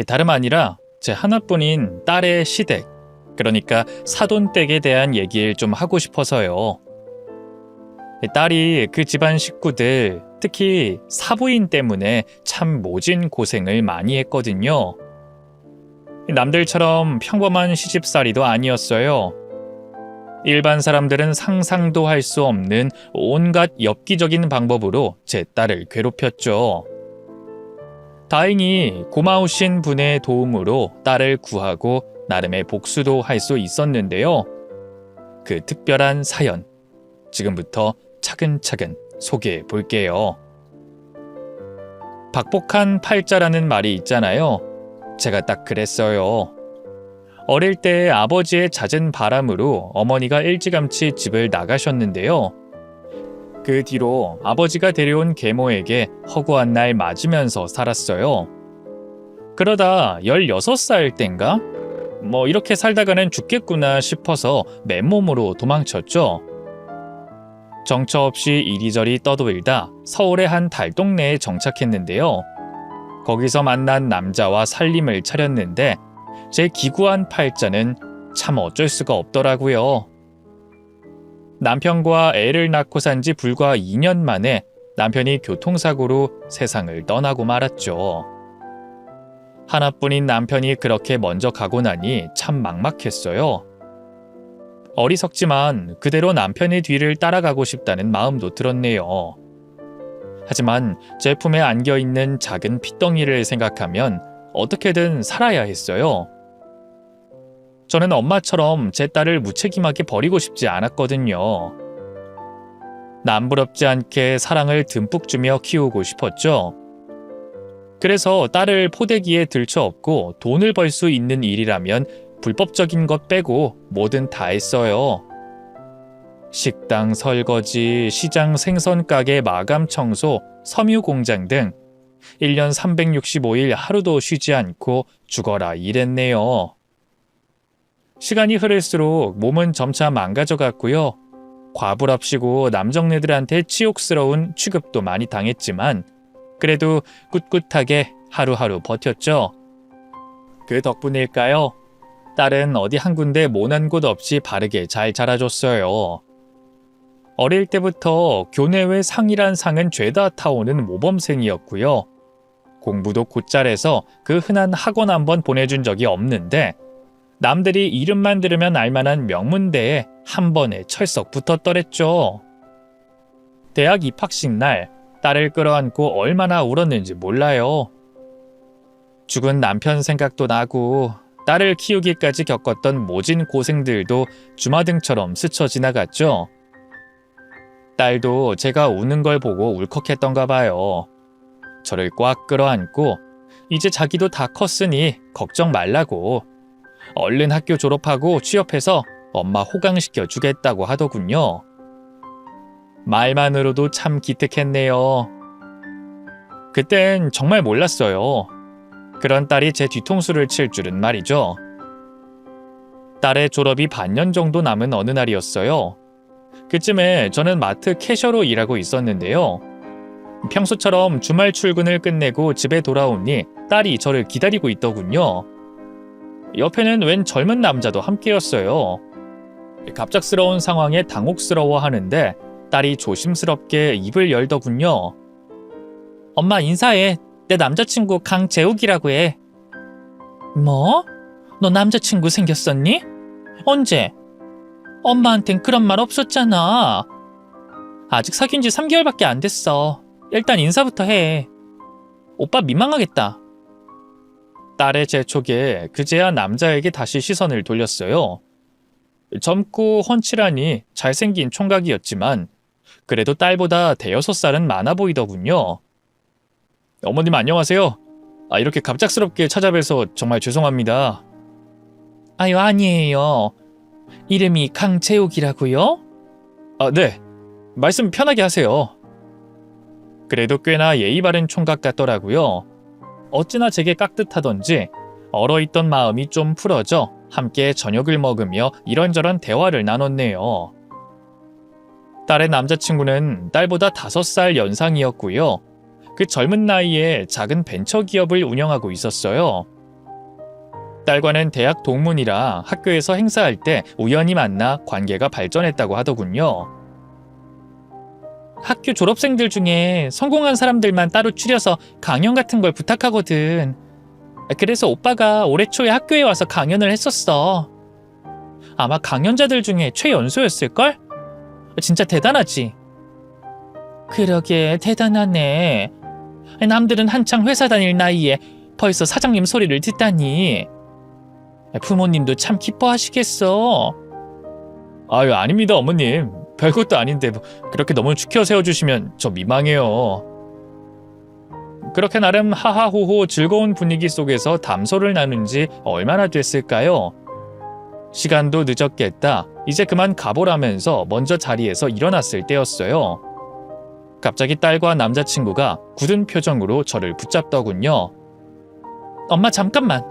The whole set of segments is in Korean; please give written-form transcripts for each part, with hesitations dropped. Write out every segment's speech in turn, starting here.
다름 아니라 제 하나뿐인 딸의 시댁, 그러니까 사돈댁에 대한 얘기를 좀 하고 싶어서요. 딸이 그 집안 식구들, 특히 사부인 때문에 참 모진 고생을 많이 했거든요. 남들처럼 평범한 시집살이도 아니었어요. 일반 사람들은 상상도 할 수 없는 온갖 엽기적인 방법으로 제 딸을 괴롭혔죠. 다행히 고마우신 분의 도움으로 딸을 구하고 나름의 복수도 할 수 있었는데요. 그 특별한 사연, 지금부터 차근차근 소개해 볼게요. 박복한 팔자라는 말이 있잖아요. 제가 딱 그랬어요. 어릴 때 아버지의 잦은 바람으로 어머니가 일찌감치 집을 나가셨는데요. 그 뒤로 아버지가 데려온 계모에게 허구한 날 맞으면서 살았어요. 그러다 16살 땐가? 이렇게 살다가는 죽겠구나 싶어서 맨몸으로 도망쳤죠. 정처 없이 이리저리 떠돌다 서울의 한 달동네에 정착했는데요. 거기서 만난 남자와 살림을 차렸는데 제 기구한 팔자는 참 어쩔 수가 없더라고요. 남편과 애를 낳고 산 지 불과 2년 만에 남편이 교통사고로 세상을 떠나고 말았죠. 하나뿐인 남편이 그렇게 먼저 가고 나니 참 막막했어요. 어리석지만 그대로 남편의 뒤를 따라가고 싶다는 마음도 들었네요. 하지만 제 품에 안겨있는 작은 핏덩이를 생각하면 어떻게든 살아야 했어요. 저는 엄마처럼 제 딸을 무책임하게 버리고 싶지 않았거든요. 남부럽지 않게 사랑을 듬뿍 주며 키우고 싶었죠. 그래서 딸을 포대기에 들쳐업고 돈을 벌 수 있는 일이라면 불법적인 것 빼고 뭐든 다 했어요. 식당 설거지, 시장 생선 가게 마감 청소, 섬유 공장 등 1년 365일 하루도 쉬지 않고 죽어라 일했네요. 시간이 흐를수록 몸은 점차 망가져갔고요. 과부랍시고 남정네들한테 치욕스러운 취급도 많이 당했지만 그래도 꿋꿋하게 하루하루 버텼죠. 그 덕분일까요? 딸은 어디 한 군데 모난 곳 없이 바르게 잘 자라줬어요. 어릴 때부터 교내외 상이란 상은 죄다 타오는 모범생이었고요. 공부도 곧잘해서 그 흔한 학원 한번 보내준 적이 없는데 남들이 이름만 들으면 알만한 명문대에 한 번에 철썩 붙었더랬죠. 대학 입학식 날 딸을 끌어안고 얼마나 울었는지 몰라요. 죽은 남편 생각도 나고 딸을 키우기까지 겪었던 모진 고생들도 주마등처럼 스쳐 지나갔죠. 딸도 제가 우는 걸 보고 울컥했던가 봐요. 저를 꽉 끌어안고 이제 자기도 다 컸으니 걱정 말라고 얼른 학교 졸업하고 취업해서 엄마 호강시켜 주겠다고 하더군요. 말만으로도 참 기특했네요. 그땐 정말 몰랐어요. 그런 딸이 제 뒤통수를 칠 줄은 말이죠. 딸의 졸업이 반년 정도 남은 어느 날이었어요. 그쯤에 저는 마트 캐셔로 일하고 있었는데요. 평소처럼 주말 출근을 끝내고 집에 돌아오니 딸이 저를 기다리고 있더군요. 옆에는 웬 젊은 남자도 함께였어요. 갑작스러운 상황에 당혹스러워하는데 딸이 조심스럽게 입을 열더군요. 엄마 인사해. 내 남자친구 강재욱이라고 해. 뭐? 너 남자친구 생겼었니? 언제? 엄마한텐 그런 말 없었잖아. 아직 사귄 지 3개월밖에 안 됐어. 일단 인사부터 해. 오빠 민망하겠다. 딸의 재촉에 그제야 남자에게 다시 시선을 돌렸어요. 젊고 훤칠하니 잘생긴 총각이었지만 그래도 딸보다 대여섯 살은 많아 보이더군요. 어머님 안녕하세요. 이렇게 갑작스럽게 찾아뵈서 정말 죄송합니다. 아유 아니에요. 이름이 강재욱이라고요? 네. 말씀 편하게 하세요. 그래도 꽤나 예의 바른 총각 같더라고요. 어찌나 제게 깍듯하던지 얼어있던 마음이 좀 풀어져 함께 저녁을 먹으며 이런저런 대화를 나눴네요. 딸의 남자친구는 딸보다 5살 연상이었고요. 그 젊은 나이에 작은 벤처기업을 운영하고 있었어요. 딸과는 대학 동문이라 학교에서 행사할 때 우연히 만나 관계가 발전했다고 하더군요. 학교 졸업생들 중에 성공한 사람들만 따로 추려서 강연 같은 걸 부탁하거든. 그래서 오빠가 올해 초에 학교에 와서 강연을 했었어. 아마 강연자들 중에 최연소였을걸? 진짜 대단하지? 그러게 대단하네. 남들은 한창 회사 다닐 나이에 벌써 사장님 소리를 듣다니. 부모님도 참 기뻐하시겠어. 아유, 아닙니다, 어머님. 별것도 아닌데 그렇게 너무 추켜 세워주시면 저 민망해요. 그렇게 나름 하하호호 즐거운 분위기 속에서 담소를 나눈 지 얼마나 됐을까요? 시간도 늦었겠다. 이제 그만 가보라면서 먼저 자리에서 일어났을 때였어요. 갑자기 딸과 남자친구가 굳은 표정으로 저를 붙잡더군요. 엄마 잠깐만.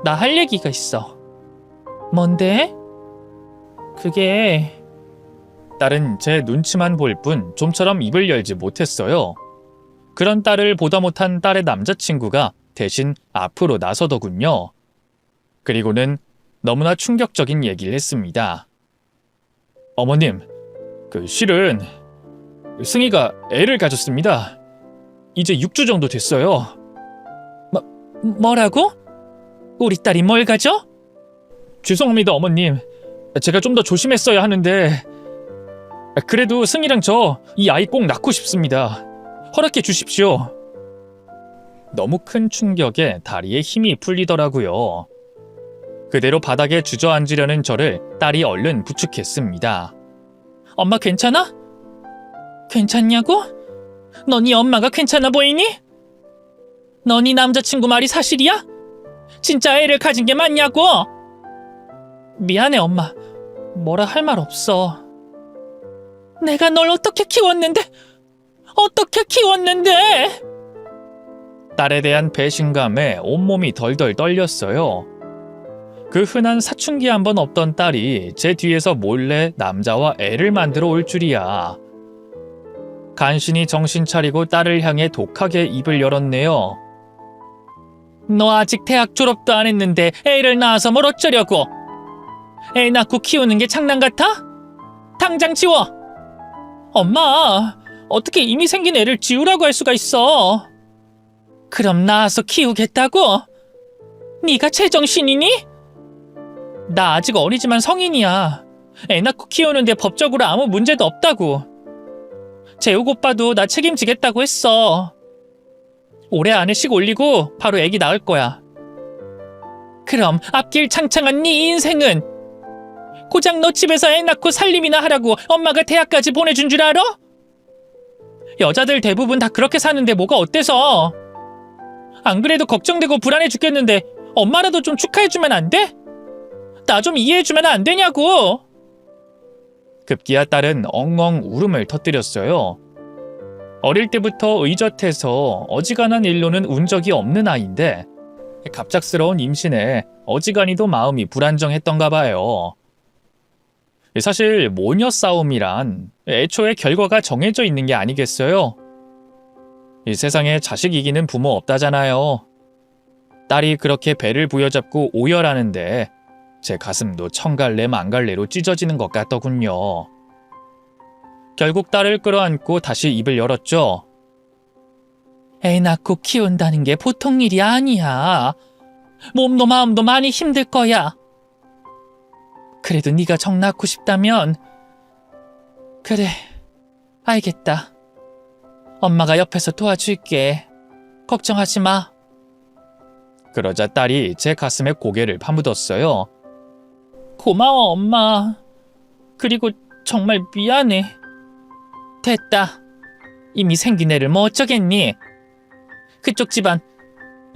나 할 얘기가 있어. 뭔데? 그게... 딸은 제 눈치만 볼 뿐 좀처럼 입을 열지 못했어요. 그런 딸을 보다 못한 딸의 남자친구가 대신 앞으로 나서더군요. 그리고는 너무나 충격적인 얘기를 했습니다. 어머님, 실은 승희가 애를 가졌습니다. 이제 6주 정도 됐어요. 뭐라고? 우리 딸이 뭘 가져? 죄송합니다, 어머님. 제가 좀 더 조심했어야 하는데 그래도 승희랑 저 이 아이 꼭 낳고 싶습니다. 허락해 주십시오. 너무 큰 충격에 다리에 힘이 풀리더라고요. 그대로 바닥에 주저앉으려는 저를 딸이 얼른 부축했습니다. 엄마 괜찮아? 괜찮냐고? 너 네 엄마가 괜찮아 보이니? 너 네 남자친구 말이 사실이야? 진짜 애를 가진 게 맞냐고? 미안해 엄마. 뭐라 할 말 없어. 내가 널 어떻게 키웠는데? 딸에 대한 배신감에 온몸이 덜덜 떨렸어요. 그 흔한 사춘기 한 번 없던 딸이 제 뒤에서 몰래 남자와 애를 만들어 올 줄이야. 간신히 정신 차리고 딸을 향해 독하게 입을 열었네요. 너 아직 대학 졸업도 안 했는데 애를 낳아서 뭘 어쩌려고? 애 낳고 키우는 게 장난 같아? 당장 지워! 엄마, 어떻게 이미 생긴 애를 지우라고 할 수가 있어? 그럼 낳아서 키우겠다고? 네가 제정신이니? 나 아직 어리지만 성인이야. 애 낳고 키우는데 법적으로 아무 문제도 없다고. 재욱 오빠도 나 책임지겠다고 했어. 올해 안에 식 올리고 바로 애기 낳을 거야. 그럼 앞길 창창한 네 인생은? 고작 너 집에서 애 낳고 살림이나 하라고 엄마가 대학까지 보내준 줄 알아? 여자들 대부분 다 그렇게 사는데 뭐가 어때서? 안 그래도 걱정되고 불안해 죽겠는데 엄마라도 좀 축하해주면 안 돼? 나 좀 이해해주면 안 되냐고! 급기야 딸은 엉엉 울음을 터뜨렸어요. 어릴 때부터 의젓해서 어지간한 일로는 운 적이 없는 아이인데 갑작스러운 임신에 어지간히도 마음이 불안정했던가 봐요. 사실 모녀 싸움이란 애초에 결과가 정해져 있는 게 아니겠어요? 이 세상에 자식 이기는 부모 없다잖아요. 딸이 그렇게 배를 부여잡고 오열하는데 제 가슴도 청갈래 만갈래로 찢어지는 것 같더군요. 결국 딸을 끌어안고 다시 입을 열었죠. 애 낳고 키운다는 게 보통 일이 아니야. 몸도 마음도 많이 힘들 거야. 그래도 네가 정 낳고 싶다면 그래, 알겠다. 엄마가 옆에서 도와줄게. 걱정하지 마. 그러자 딸이 제 가슴에 고개를 파묻었어요. 고마워 엄마. 그리고 정말 미안해. 됐다. 이미 생긴 애를 뭐 어쩌겠니? 그쪽 집안,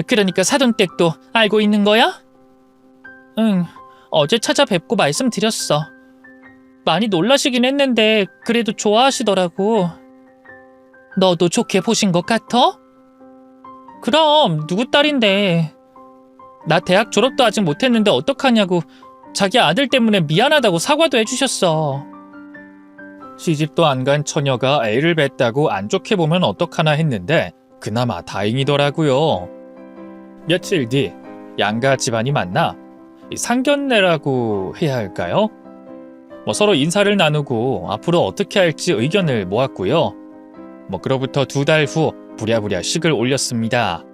그러니까 사돈댁도 알고 있는 거야? 응, 어제 찾아뵙고 말씀드렸어. 많이 놀라시긴 했는데 그래도 좋아하시더라고. 너도 좋게 보신 것 같아? 그럼 누구 딸인데. 나 대학 졸업도 아직 못했는데 어떡하냐고 자기 아들 때문에 미안하다고 사과도 해주셨어. 시집도 안 간 처녀가 애를 뱄다고 안 좋게 보면 어떡하나 했는데 그나마 다행이더라고요. 며칠 뒤 양가 집안이 만나 이 상견례라고 해야 할까요? 서로 인사를 나누고 앞으로 어떻게 할지 의견을 모았고요. 그로부터 2달 후 부랴부랴 식을 올렸습니다.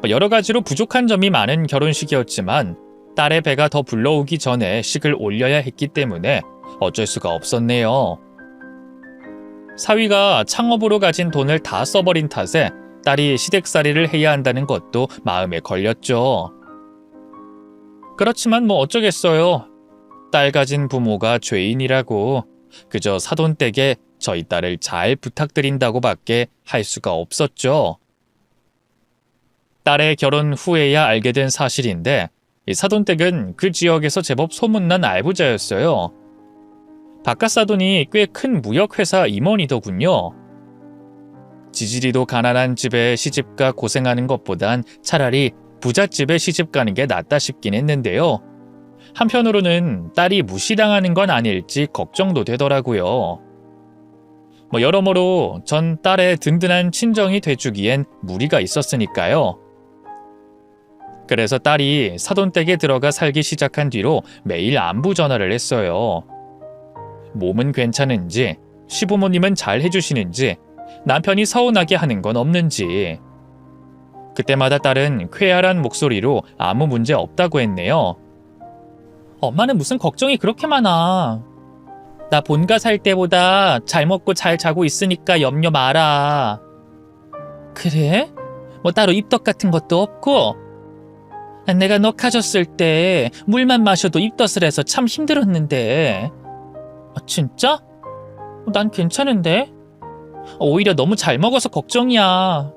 여러 가지로 부족한 점이 많은 결혼식이었지만 딸의 배가 더 불러오기 전에 식을 올려야 했기 때문에 어쩔 수가 없었네요. 사위가 창업으로 가진 돈을 다 써버린 탓에 딸이 시댁살이를 해야 한다는 것도 마음에 걸렸죠. 그렇지만 어쩌겠어요. 딸 가진 부모가 죄인이라고 그저 사돈댁에 저희 딸을 잘 부탁드린다고밖에 할 수가 없었죠. 딸의 결혼 후에야 알게 된 사실인데 이 사돈댁은 그 지역에서 제법 소문난 알부자였어요. 바깥 사돈이 꽤 큰 무역회사 임원이더군요. 지지리도 가난한 집에 시집가 고생하는 것보단 차라리 부잣집에 시집가는 게 낫다 싶긴 했는데요. 한편으로는 딸이 무시당하는 건 아닐지 걱정도 되더라고요. 여러모로 전 딸의 든든한 친정이 돼주기엔 무리가 있었으니까요. 그래서 딸이 사돈댁에 들어가 살기 시작한 뒤로 매일 안부 전화를 했어요. 몸은 괜찮은지, 시부모님은 잘 해주시는지, 남편이 서운하게 하는 건 없는지. 그때마다 딸은 쾌활한 목소리로 아무 문제 없다고 했네요. 엄마는 무슨 걱정이 그렇게 많아. 나 본가 살 때보다 잘 먹고 잘 자고 있으니까 염려 마라. 그래? 따로 입덧 같은 것도 없고? 내가 너 가졌을 때 물만 마셔도 입덧을 해서 참 힘들었는데. 진짜? 난 괜찮은데? 오히려 너무 잘 먹어서 걱정이야.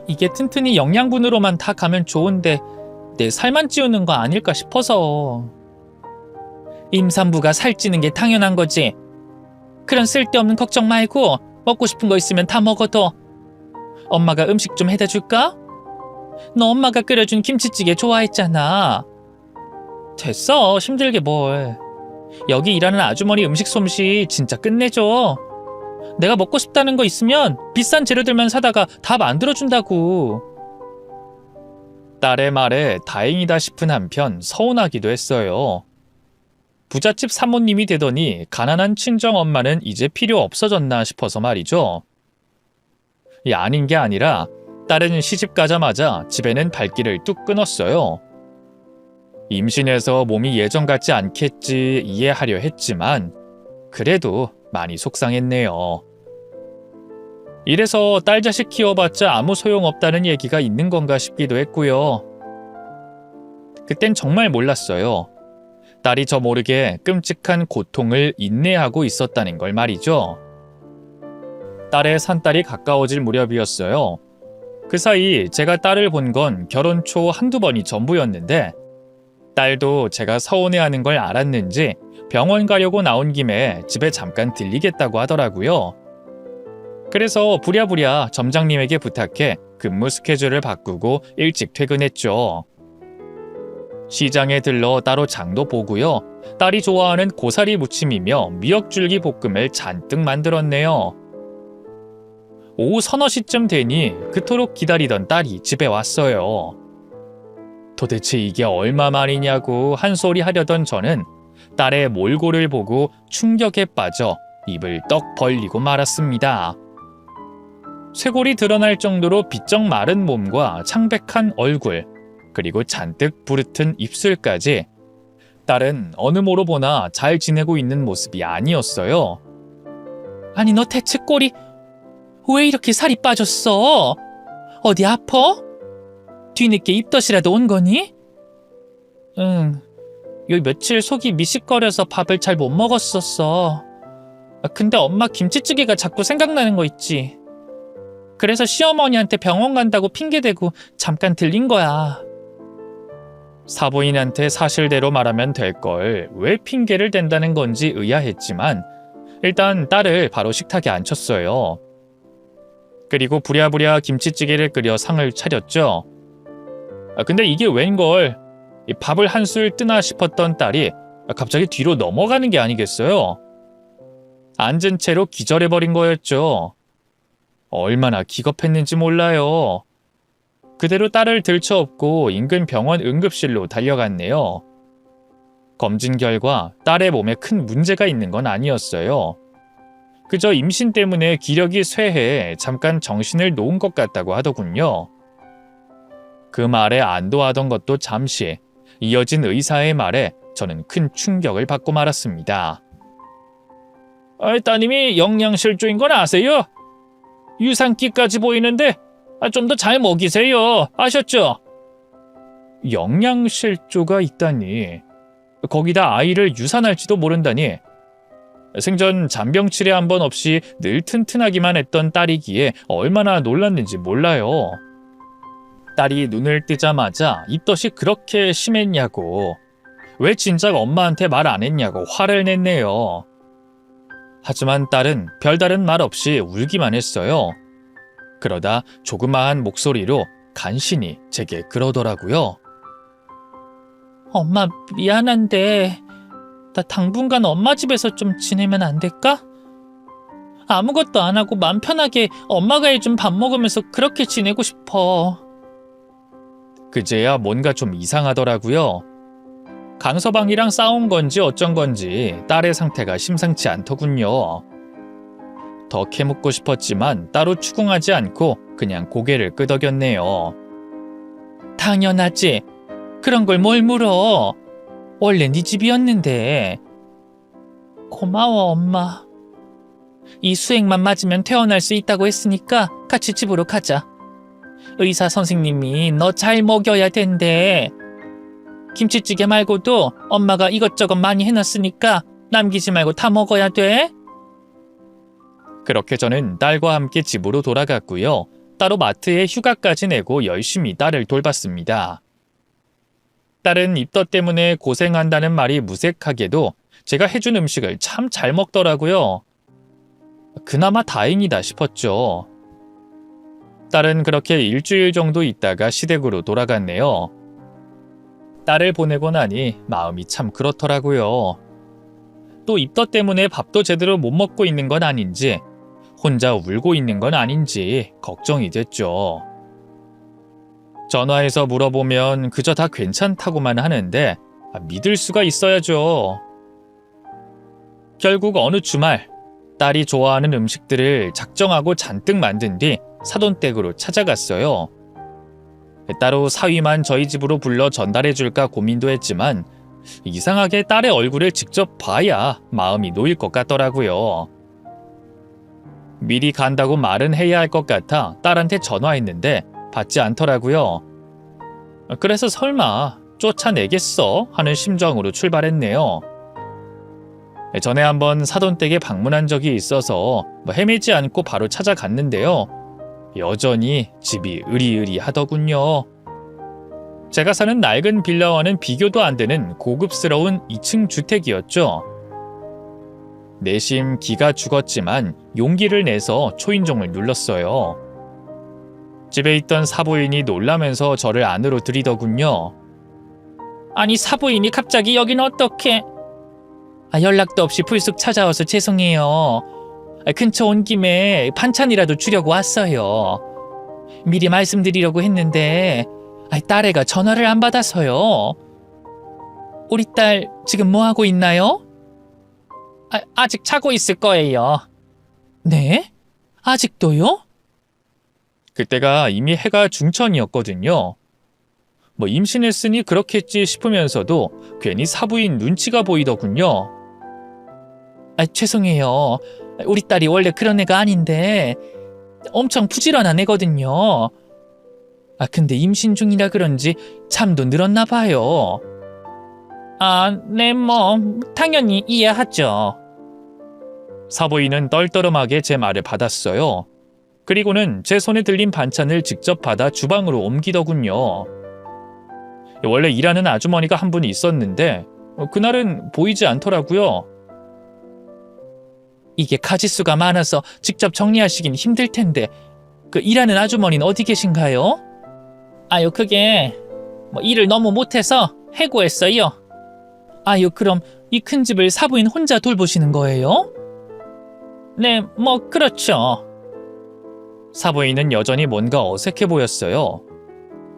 이게 튼튼히 영양분으로만 다 가면 좋은데 내 살만 찌우는 거 아닐까 싶어서. 임산부가 살찌는 게 당연한 거지. 그런 쓸데없는 걱정 말고 먹고 싶은 거 있으면 다 먹어도. 엄마가 음식 좀 해다 줄까? 너 엄마가 끓여준 김치찌개 좋아했잖아. 됐어, 힘들게 뭘. 여기 일하는 아주머니 음식 솜씨 진짜 끝내줘. 내가 먹고 싶다는 거 있으면 비싼 재료들만 사다가 다 만들어준다고. 딸의 말에 다행이다 싶은 한편 서운하기도 했어요. 부잣집 사모님이 되더니 가난한 친정엄마는 이제 필요 없어졌나 싶어서 말이죠. 아닌 게 아니라 딸은 시집 가자마자 집에는 발길을 뚝 끊었어요. 임신해서 몸이 예전 같지 않겠지 이해하려 했지만 그래도 많이 속상했네요. 이래서 딸 자식 키워봤자 아무 소용없다는 얘기가 있는 건가 싶기도 했고요. 그땐 정말 몰랐어요. 딸이 저 모르게 끔찍한 고통을 인내하고 있었다는 걸 말이죠. 딸의 산딸이 가까워질 무렵이었어요. 그 사이 제가 딸을 본 건 결혼 초 한두 번이 전부였는데 딸도 제가 서운해하는 걸 알았는지 병원 가려고 나온 김에 집에 잠깐 들리겠다고 하더라고요. 그래서 부랴부랴 점장님에게 부탁해 근무 스케줄을 바꾸고 일찍 퇴근했죠. 시장에 들러 따로 장도 보고요. 딸이 좋아하는 고사리 무침이며 미역줄기 볶음을 잔뜩 만들었네요. 오후 서너 시쯤 되니 그토록 기다리던 딸이 집에 왔어요. 도대체 이게 얼마만이냐고 한 소리 하려던 저는 딸의 몰골을 보고 충격에 빠져 입을 떡 벌리고 말았습니다. 쇄골이 드러날 정도로 비쩍 마른 몸과 창백한 얼굴, 그리고 잔뜩 부르튼 입술까지 딸은 어느 모로 보나 잘 지내고 있는 모습이 아니었어요. 아니 너 대체 꼴이 왜 이렇게 살이 빠졌어? 어디 아파? 뒤늦게 입덧이라도 온 거니? 응, 요 며칠 속이 미식거려서 밥을 잘 못 먹었었어. 근데 엄마 김치찌개가 자꾸 생각나는 거 있지. 그래서 시어머니한테 병원 간다고 핑계대고 잠깐 들린 거야. 사부인한테 사실대로 말하면 될 걸 왜 핑계를 댄다는 건지 의아했지만 일단 딸을 바로 식탁에 앉혔어요. 그리고 부랴부랴 김치찌개를 끓여 상을 차렸죠. 근데 이게 웬걸, 밥을 한술 뜨나 싶었던 딸이 갑자기 뒤로 넘어가는 게 아니겠어요? 앉은 채로 기절해버린 거였죠. 얼마나 기겁했는지 몰라요. 그대로 딸을 들쳐업고 인근 병원 응급실로 달려갔네요. 검진 결과 딸의 몸에 큰 문제가 있는 건 아니었어요. 그저 임신 때문에 기력이 쇠해 잠깐 정신을 놓은 것 같다고 하더군요. 그 말에 안도하던 것도 잠시, 이어진 의사의 말에 저는 큰 충격을 받고 말았습니다. 따님이 영양실조인 건 아세요? 유산기까지 보이는데 좀 더 잘 먹이세요. 아셨죠? 영양실조가 있다니. 거기다 아이를 유산할지도 모른다니. 생전 잔병 치레 한 번 없이 늘 튼튼하기만 했던 딸이기에 얼마나 놀랐는지 몰라요. 딸이 눈을 뜨자마자 입덧이 그렇게 심했냐고, 왜 진작 엄마한테 말 안 했냐고 화를 냈네요. 하지만 딸은 별다른 말 없이 울기만 했어요. 그러다 조그마한 목소리로 간신히 제게 그러더라고요. 엄마 미안한데 나 당분간 엄마 집에서 좀 지내면 안 될까? 아무것도 안 하고 맘 편하게 엄마가 해준 밥 먹으면서 그렇게 지내고 싶어. 그제야 뭔가 좀 이상하더라고요. 강서방이랑 싸운 건지 어쩐 건지 딸의 상태가 심상치 않더군요. 더 캐묻고 싶었지만 따로 추궁하지 않고 그냥 고개를 끄덕였네요. 당연하지. 그런 걸 뭘 물어. 원래 네 집이었는데. 고마워 엄마. 이 수액만 맞으면 퇴원할 수 있다고 했으니까 같이 집으로 가자. 의사 선생님이 너 잘 먹여야 된대. 김치찌개 말고도 엄마가 이것저것 많이 해놨으니까 남기지 말고 다 먹어야 돼. 그렇게 저는 딸과 함께 집으로 돌아갔고요. 따로 마트에 휴가까지 내고 열심히 딸을 돌봤습니다. 딸은 입덧 때문에 고생한다는 말이 무색하게도 제가 해준 음식을 참 잘 먹더라고요. 그나마 다행이다 싶었죠. 딸은 그렇게 일주일 정도 있다가 시댁으로 돌아갔네요. 딸을 보내고 나니 마음이 참 그렇더라고요. 또 입덧 때문에 밥도 제대로 못 먹고 있는 건 아닌지, 혼자 울고 있는 건 아닌지 걱정이 됐죠. 전화해서 물어보면 그저 다 괜찮다고만 하는데 믿을 수가 있어야죠. 결국 어느 주말 딸이 좋아하는 음식들을 작정하고 잔뜩 만든 뒤 사돈댁으로 찾아갔어요. 따로 사위만 저희 집으로 불러 전달해줄까 고민도 했지만 이상하게 딸의 얼굴을 직접 봐야 마음이 놓일 것 같더라고요. 미리 간다고 말은 해야 할 것 같아 딸한테 전화했는데 받지 않더라고요. 그래서 설마 쫓아내겠어 하는 심정으로 출발했네요. 전에 한번 사돈댁에 방문한 적이 있어서 헤매지 않고 바로 찾아갔는데요. 여전히 집이 으리으리하더군요. 제가 사는 낡은 빌라와는 비교도 안 되는 고급스러운 2층 주택이었죠. 내심 기가 죽었지만 용기를 내서 초인종을 눌렀어요. 집에 있던 사부인이 놀라면서 저를 안으로 들이더군요. 아니 사부인이 갑자기 여긴 어떡해? 연락도 없이 불쑥 찾아와서 죄송해요. 근처 온 김에 반찬이라도 주려고 왔어요. 미리 말씀드리려고 했는데 딸애가 전화를 안 받아서요. 우리 딸 지금 뭐 하고 있나요? 아직 자고 있을 거예요. 네? 아직도요? 그때가 이미 해가 중천이었거든요. 임신했으니 그렇겠지 싶으면서도 괜히 사부인 눈치가 보이더군요. 죄송해요. 우리 딸이 원래 그런 애가 아닌데 엄청 부지런한 애거든요. 근데 임신 중이라 그런지 잠도 늘었나 봐요. 네, 당연히 이해하죠. 사부인은 떨떠름하게 제 말을 받았어요. 그리고는 제 손에 들린 반찬을 직접 받아 주방으로 옮기더군요. 원래 일하는 아주머니가 한 분 있었는데 그날은 보이지 않더라고요. 이게 가짓수가 많아서 직접 정리하시긴 힘들 텐데 그 일하는 아주머니는 어디 계신가요? 그게 일을 너무 못해서 해고했어요. 그럼 이 큰 집을 사부인 혼자 돌보시는 거예요? 네, 그렇죠. 사부인은 여전히 뭔가 어색해 보였어요.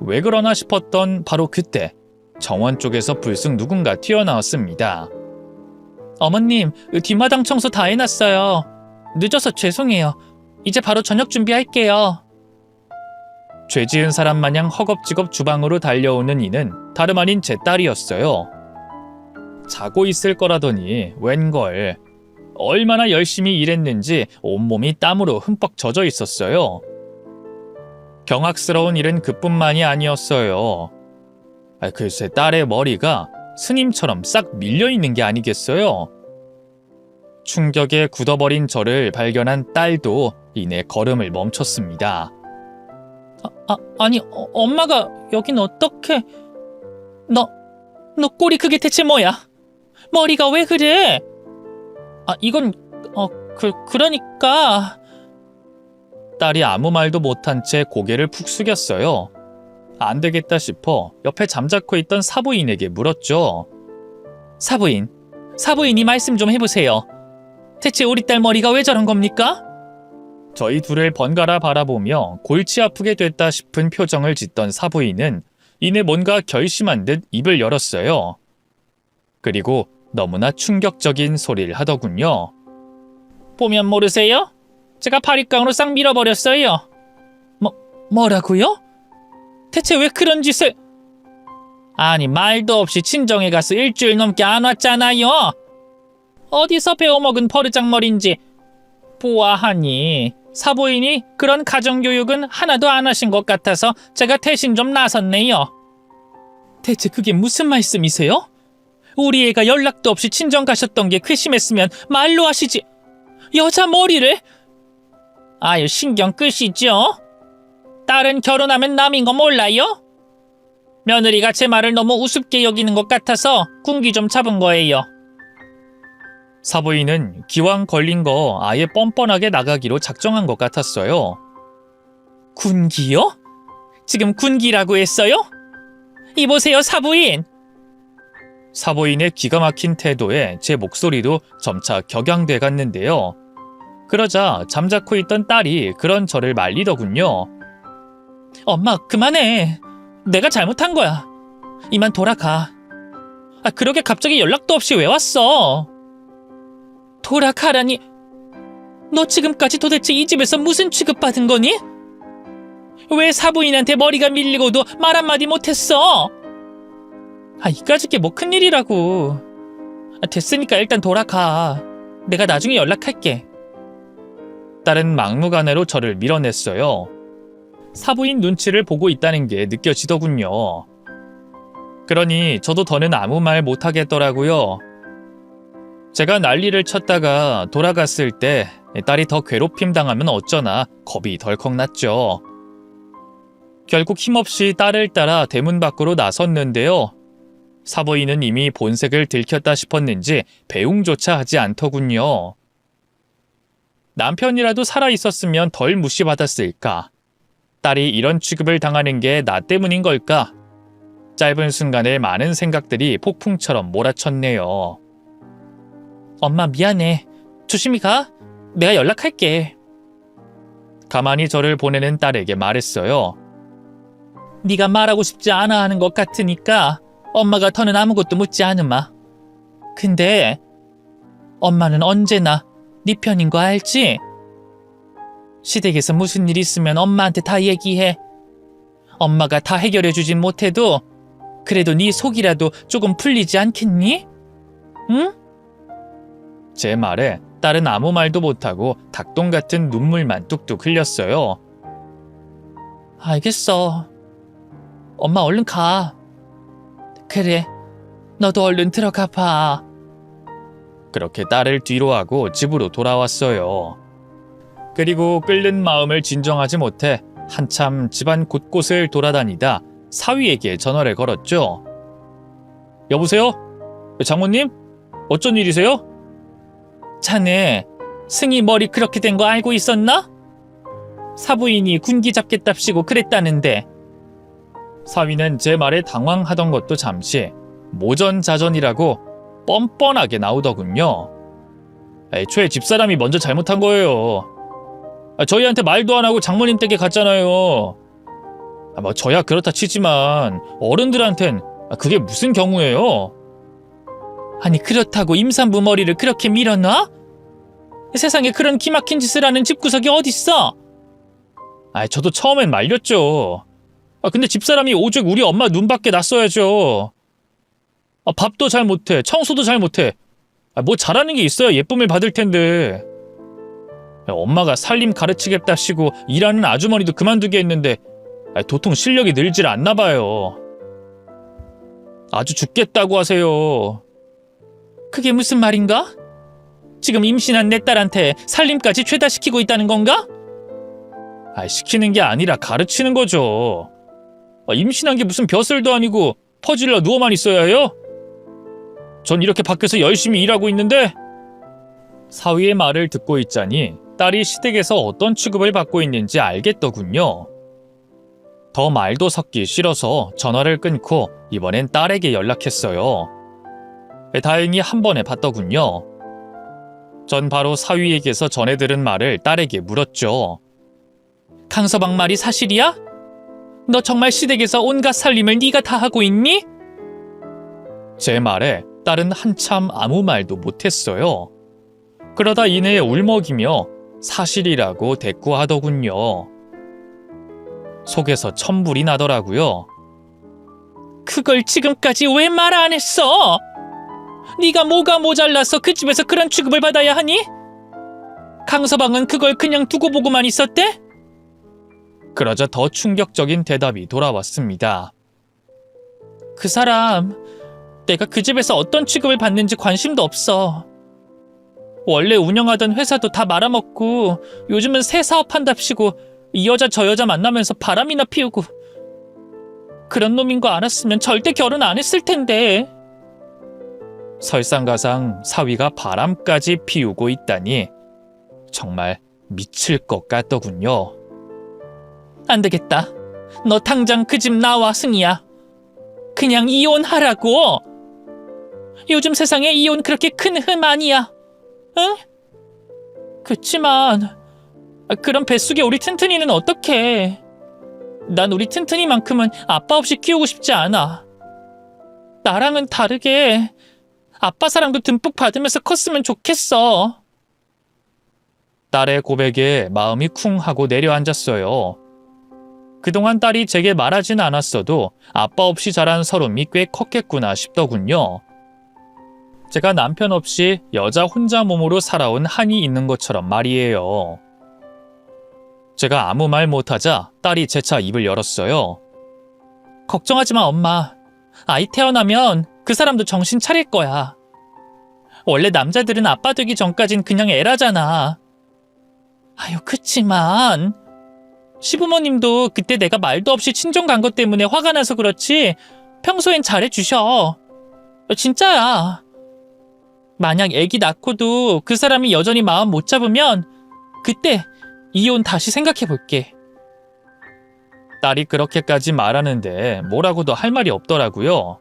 왜 그러나 싶었던 바로 그때 정원 쪽에서 불쑥 누군가 튀어나왔습니다. 어머님, 뒷마당 청소 다 해놨어요. 늦어서 죄송해요. 이제 바로 저녁 준비할게요. 죄 지은 사람 마냥 허겁지겁 주방으로 달려오는 이는 다름 아닌 제 딸이었어요. 자고 있을 거라더니 웬걸. 얼마나 열심히 일했는지 온몸이 땀으로 흠뻑 젖어 있었어요. 경악스러운 일은 그뿐만이 아니었어요. 글쎄 딸의 머리가 스님처럼 싹 밀려있는 게 아니겠어요? 충격에 굳어버린 저를 발견한 딸도 이내 걸음을 멈췄습니다. 아니, 엄마가 여긴 어떻게... 너 꼴이 그게 대체 뭐야? 머리가 왜 그래? 이건... 그러니까... 딸이 아무 말도 못한 채 고개를 푹 숙였어요. 안 되겠다 싶어 옆에 잠자코 있던 사부인에게 물었죠. 사부인이 말씀 좀 해보세요. 대체 우리 딸 머리가 왜 저런 겁니까? 저희 둘을 번갈아 바라보며 골치 아프게 됐다 싶은 표정을 짓던 사부인은 이내 뭔가 결심한 듯 입을 열었어요. 그리고 너무나 충격적인 소리를 하더군요. 보면 모르세요? 제가 바리깡으로 싹 밀어버렸어요. 뭐라고요? 대체 왜 그런 짓을... 아니, 말도 없이 친정에 가서 일주일 넘게 안 왔잖아요. 어디서 배워먹은 버르장머리인지. 보아하니 사부인이 그런 가정교육은 하나도 안 하신 것 같아서 제가 대신 좀 나섰네요. 대체 그게 무슨 말씀이세요? 우리 애가 연락도 없이 친정 가셨던 게 괘씸했으면 말로 하시지. 여자 머리를? 아유, 신경 끄시죠. 딸은 결혼하면 남인 거 몰라요? 며느리가 제 말을 너무 우습게 여기는 것 같아서 군기 좀 잡은 거예요. 사부인은 기왕 걸린 거 아예 뻔뻔하게 나가기로 작정한 것 같았어요. 군기요? 지금 군기라고 했어요? 이보세요, 사부인! 사부인의 기가 막힌 태도에 제 목소리도 점차 격양돼 갔는데요. 그러자 잠자코 있던 딸이 그런 저를 말리더군요. 엄마, 그만해. 내가 잘못한 거야. 이만 돌아가. 그러게 갑자기 연락도 없이 왜 왔어? 돌아가라니. 너 지금까지 도대체 이 집에서 무슨 취급받은 거니? 왜 사부인한테 머리가 밀리고도 말 한마디 못했어? 이까짓 게 뭐 큰일이라고. 됐으니까 일단 돌아가. 내가 나중에 연락할게. 딸은 막무가내로 저를 밀어냈어요. 사부인 눈치를 보고 있다는 게 느껴지더군요. 그러니 저도 더는 아무 말 못하겠더라고요. 제가 난리를 쳤다가 돌아갔을 때 딸이 더 괴롭힘 당하면 어쩌나 겁이 덜컥 났죠. 결국 힘없이 딸을 따라 대문 밖으로 나섰는데요. 사부인은 이미 본색을 들켰다 싶었는지 배웅조차 하지 않더군요. 남편이라도 살아있었으면 덜 무시받았을까? 딸이 이런 취급을 당하는 게 나 때문인 걸까? 짧은 순간에 많은 생각들이 폭풍처럼 몰아쳤네요. 엄마, 미안해. 조심히 가. 내가 연락할게. 가만히 저를 보내는 딸에게 말했어요. 네가 말하고 싶지 않아 하는 것 같으니까 엄마가 더는 아무것도 묻지 않으마. 근데 엄마는 언제나 네 편인 거 알지? 시댁에서 무슨 일 있으면 엄마한테 다 얘기해. 엄마가 다 해결해주진 못해도 그래도 네 속이라도 조금 풀리지 않겠니? 응? 제 말에 딸은 아무 말도 못하고 닭똥 같은 눈물만 뚝뚝 흘렸어요. 알겠어. 엄마 얼른 가. 그래, 너도 얼른 들어가 봐. 그렇게 딸을 뒤로 하고 집으로 돌아왔어요. 그리고 끓는 마음을 진정하지 못해 한참 집안 곳곳을 돌아다니다 사위에게 전화를 걸었죠. 여보세요? 장모님? 어쩐 일이세요? 자네 승희 머리 그렇게 된 거 알고 있었나? 사부인이 군기 잡겠답시고 그랬다는데. 사위는 제 말에 당황하던 것도 잠시 모전자전이라고 뻔뻔하게 나오더군요. 애초에 집사람이 먼저 잘못한 거예요. 저희한테 말도 안 하고 장모님 댁에 갔잖아요. 뭐 저야 그렇다 치지만 어른들한텐 그게 무슨 경우예요? 아니 그렇다고 임산부 머리를 그렇게 밀어놔? 세상에 그런 기막힌 짓을 하는 집구석이 어딨어? 저도 처음엔 말렸죠. 근데 집사람이 오죽 우리 엄마 눈밖에 났어야죠. 밥도 잘 못해, 청소도 잘 못해. 뭐 잘하는 게 있어야 예쁨을 받을 텐데. 엄마가 살림 가르치겠다시고 일하는 아주머니도 그만두게 했는데 도통 실력이 늘질 않나 봐요. 아주 죽겠다고 하세요. 그게 무슨 말인가? 지금 임신한 내 딸한테 살림까지 죄다 시키고 있다는 건가? 시키는 게 아니라 가르치는 거죠. 임신한 게 무슨 벼슬도 아니고 퍼질러 누워만 있어야 해요? 전 이렇게 밖에서 열심히 일하고 있는데. 사위의 말을 듣고 있자니 딸이 시댁에서 어떤 취급을 받고 있는지 알겠더군요. 더 말도 섞기 싫어서 전화를 끊고 이번엔 딸에게 연락했어요. 다행히 한 번에 받더군요. 전 바로 사위에게서 전해 들은 말을 딸에게 물었죠. 강서방 말이 사실이야? 너 정말 시댁에서 온갖 살림을 네가 다 하고 있니? 제 말에 딸은 한참 아무 말도 못했어요. 그러다 이내에 울먹이며 사실이라고 대꾸하더군요. 속에서 천불이 나더라고요. 그걸 지금까지 왜 말 안 했어? 네가 뭐가 모자라서 그 집에서 그런 취급을 받아야 하니? 강서방은 그걸 그냥 두고 보고만 있었대? 그러자 더 충격적인 대답이 돌아왔습니다. 그 사람, 내가 그 집에서 어떤 취급을 받는지 관심도 없어. 원래 운영하던 회사도 다 말아먹고 요즘은 새 사업한답시고 이 여자 저 여자 만나면서 바람이나 피우고. 그런 놈인 거 알았으면 절대 결혼 안 했을 텐데. 설상가상 사위가 바람까지 피우고 있다니 정말 미칠 것 같더군요. 안 되겠다. 너 당장 그 집 나와, 승희야. 그냥 이혼하라고. 요즘 세상에 이혼 그렇게 큰 흠 아니야. 응? 그치만 그럼 뱃속에 우리 튼튼이는 어떡해. 난 우리 튼튼이만큼은 아빠 없이 키우고 싶지 않아. 나랑은 다르게 아빠 사랑도 듬뿍 받으면서 컸으면 좋겠어. 딸의 고백에 마음이 쿵 하고 내려앉았어요. 그동안 딸이 제게 말하진 않았어도 아빠 없이 자란 서름이 꽤 컸겠구나 싶더군요. 제가 남편 없이 여자 혼자 몸으로 살아온 한이 있는 것처럼 말이에요. 제가 아무 말 못하자 딸이 재차 입을 열었어요. 걱정하지 마, 엄마. 아이 태어나면 그 사람도 정신 차릴 거야. 원래 남자들은 아빠 되기 전까진 그냥 애라잖아. 아유, 그치만 시부모님도 그때 내가 말도 없이 친정 간 것 때문에 화가 나서 그렇지 평소엔 잘해주셔. 진짜야. 만약 애기 낳고도 그 사람이 여전히 마음 못 잡으면 그때 이혼 다시 생각해볼게. 딸이 그렇게까지 말하는데 뭐라고도 할 말이 없더라고요.